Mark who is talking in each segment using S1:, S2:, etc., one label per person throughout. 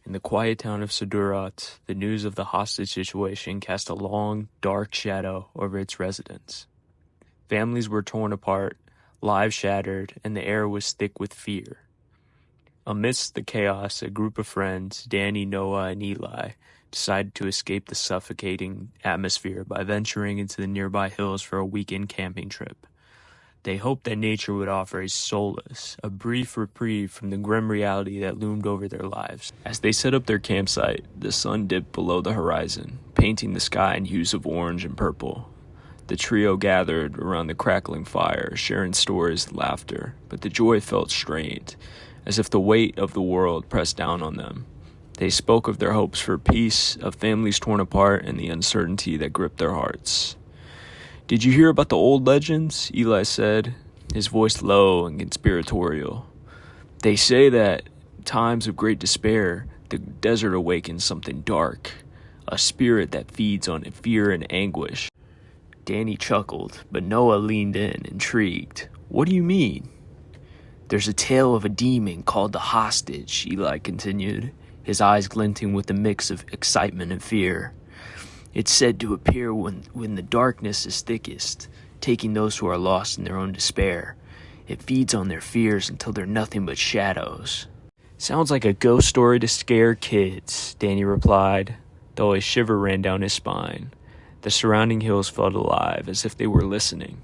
S1: In the quiet town of Sadurat, the news of the hostage situation cast a long, dark shadow over its residents. Families were torn apart, lives shattered, and the air was thick with fear. Amidst the chaos, a group of friends, Danny, Noah, and Eli, decided to escape the suffocating atmosphere by venturing into the nearby hills for a weekend camping trip. They hoped that nature would offer a solace, a brief reprieve from the grim reality that loomed over their lives. As they set up their campsite, the sun dipped below the horizon, painting the sky in hues of orange and purple. The trio gathered around the crackling fire, sharing stories and laughter, but the joy felt strained, as if the weight of the world pressed down on them. They spoke of their hopes for peace, of families torn apart, and the uncertainty that gripped their hearts. "Did you hear about the old legends?" Eli said, his voice low and conspiratorial. "They say that in times of great despair, the desert awakens something dark, a spirit that feeds on fear and anguish." Danny chuckled, but Noah leaned in, intrigued. "What do you mean?" "There's a tale of a demon called the Hostage," Eli continued, his eyes glinting with a mix of excitement and fear. "It's said to appear when the darkness is thickest, taking those who are lost in their own despair. It feeds on their fears until they're nothing but shadows." "Sounds like a ghost story to scare kids," Danny replied, though a shiver ran down his spine. The surrounding hills felt alive, as if they were listening.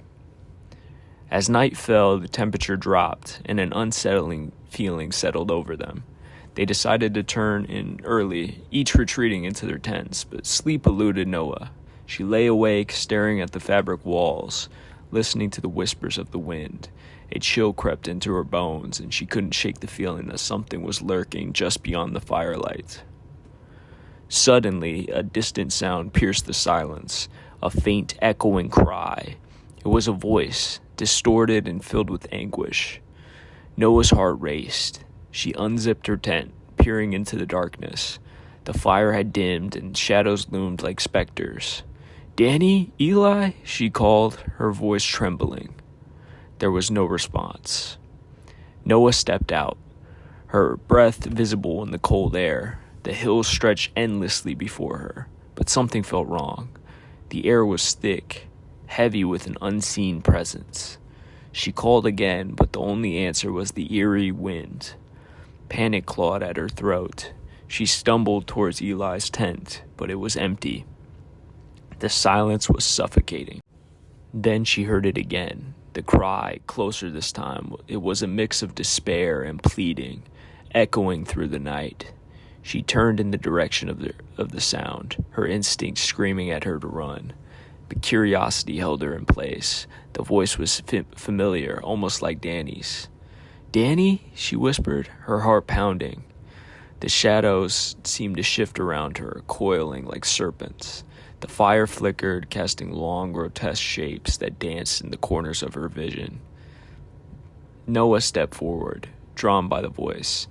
S1: As night fell, the temperature dropped, and an unsettling feeling settled over them. They decided to turn in early, each retreating into their tents, but sleep eluded Noah. She lay awake, staring at the fabric walls, listening to the whispers of the wind. A chill crept into her bones, and she couldn't shake the feeling that something was lurking just beyond the firelight. Suddenly, a distant sound pierced the silence, a faint, echoing cry. It was a voice, distorted and filled with anguish. Noah's heart raced. She unzipped her tent, peering into the darkness. The fire had dimmed, and shadows loomed like specters. "Danny? Eli?" she called, her voice trembling. There was no response. Noah stepped out, her breath visible in the cold air. The hills stretched endlessly before her, but something felt wrong. The air was thick, heavy with an unseen presence. She called again, but the only answer was the eerie wind. Panic clawed at her throat. She stumbled towards Eli's tent, but it was empty. The silence was suffocating. Then she heard it again, the cry, closer this time. It was a mix of despair and pleading, echoing through the night. She turned in the direction of the sound, her instincts screaming at her to run. But curiosity held her in place. The voice was familiar, almost like Danny's. "Danny?" she whispered, her heart pounding. The shadows seemed to shift around her, coiling like serpents. The fire flickered, casting long, grotesque shapes that danced in the corners of her vision. Noah stepped forward, drawn by the voice.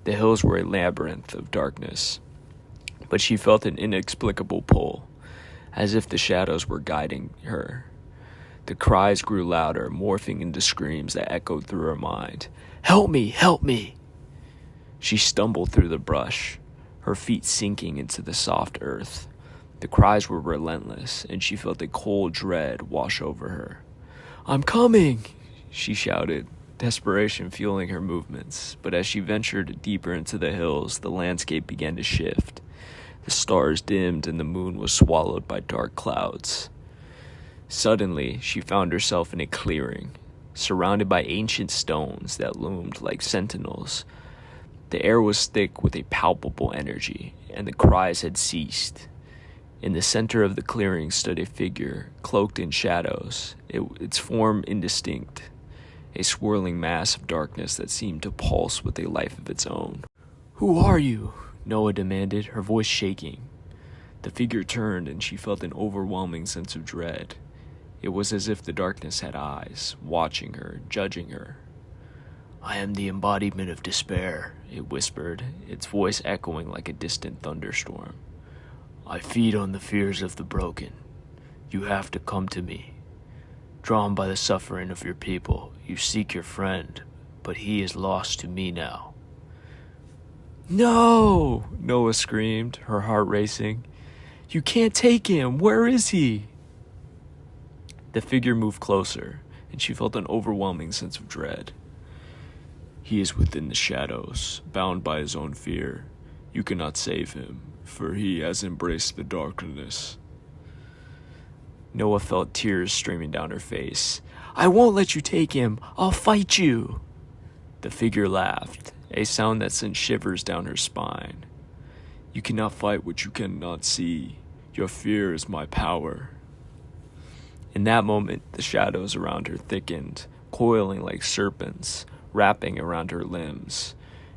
S1: The hills were a labyrinth of darkness, but she felt an inexplicable pull, as if the shadows were guiding her. The cries grew louder, morphing into screams that echoed through her mind. "Help me! Help me!" She stumbled through the brush, her feet sinking into the soft earth. The cries were relentless, and she felt a cold dread wash over her. "I'm coming!" she shouted, desperation fueling her movements. But as she ventured deeper into the hills, the landscape began to shift. The stars dimmed, and the moon was swallowed by dark clouds. Suddenly, she found herself in a clearing, surrounded by ancient stones that loomed like sentinels. The air was thick with a palpable energy, and the cries had ceased. In the center of the clearing stood a figure, cloaked in shadows, its form indistinct, a swirling mass of darkness that seemed to pulse with a life of its own. "Who are you?" Noah demanded, her voice shaking. The figure turned, and she felt an overwhelming sense of dread. It was as if the darkness had eyes, watching her, judging her. "I am the embodiment of despair," it whispered, its voice echoing like a distant thunderstorm. "I feed on the fears of the broken. You have to come to me. Drawn by the suffering of your people, you seek your friend, but he is lost to me now." "No!" Noah screamed, her heart racing. "You can't take him! Where is he?" The figure moved closer, and she felt an overwhelming sense of dread. "He is within the shadows, bound by his own fear. You cannot save him, for he has embraced the darkness." Noah felt tears streaming down her face. "I won't let you take him. I'll fight you." The figure laughed, a sound that sent shivers down her spine. "You cannot fight what you cannot see. Your fear is my power." In that moment, the shadows around her thickened, coiling like serpents, wrapping around her limbs.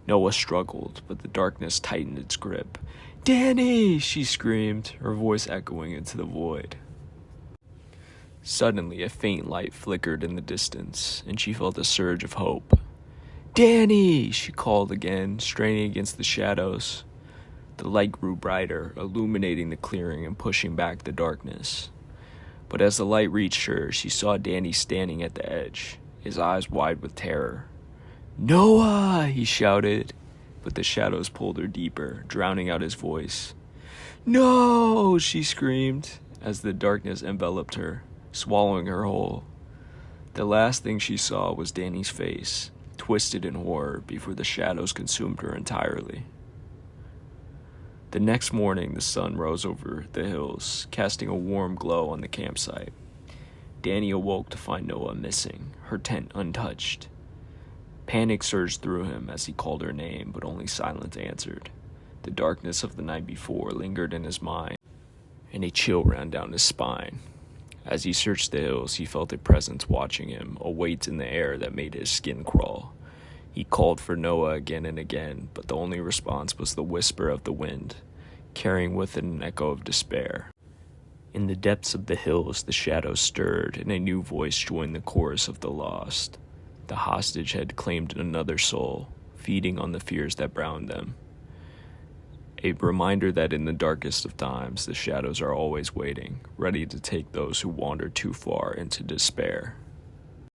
S1: Noah struggled, but the darkness tightened its grip. "Danny!" she screamed, her voice echoing into the void. Suddenly, a faint light flickered in the distance, and she felt a surge of hope. "Danny!" she called again, straining against the shadows. The light grew brighter, illuminating the clearing and pushing back the darkness. But as the light reached her, she saw Danny standing at the edge, his eyes wide with terror. "Noah!" he shouted, but the shadows pulled her deeper, drowning out his voice. "No!" she screamed, as the darkness enveloped her, swallowing her whole. The last thing she saw was Danny's face, twisted in horror before the shadows consumed her entirely. The next morning, the sun rose over the hills, casting a warm glow on the campsite. Danny awoke to find Noah missing, her tent untouched. Panic surged through him as he called her name, but only silence answered. The darkness of the night before lingered in his mind, and a chill ran down his spine. As he searched the hills, he felt a presence watching him, a weight in the air that made his skin crawl. He called for Noah again and again, but the only response was the whisper of the wind, carrying with it an echo of despair. In the depths of the hills, the shadows stirred, and a new voice joined the chorus of the lost. The hostage had claimed another soul, feeding on the fears that bound them. A reminder that in the darkest of times, the shadows are always waiting, ready to take those who wander too far into despair.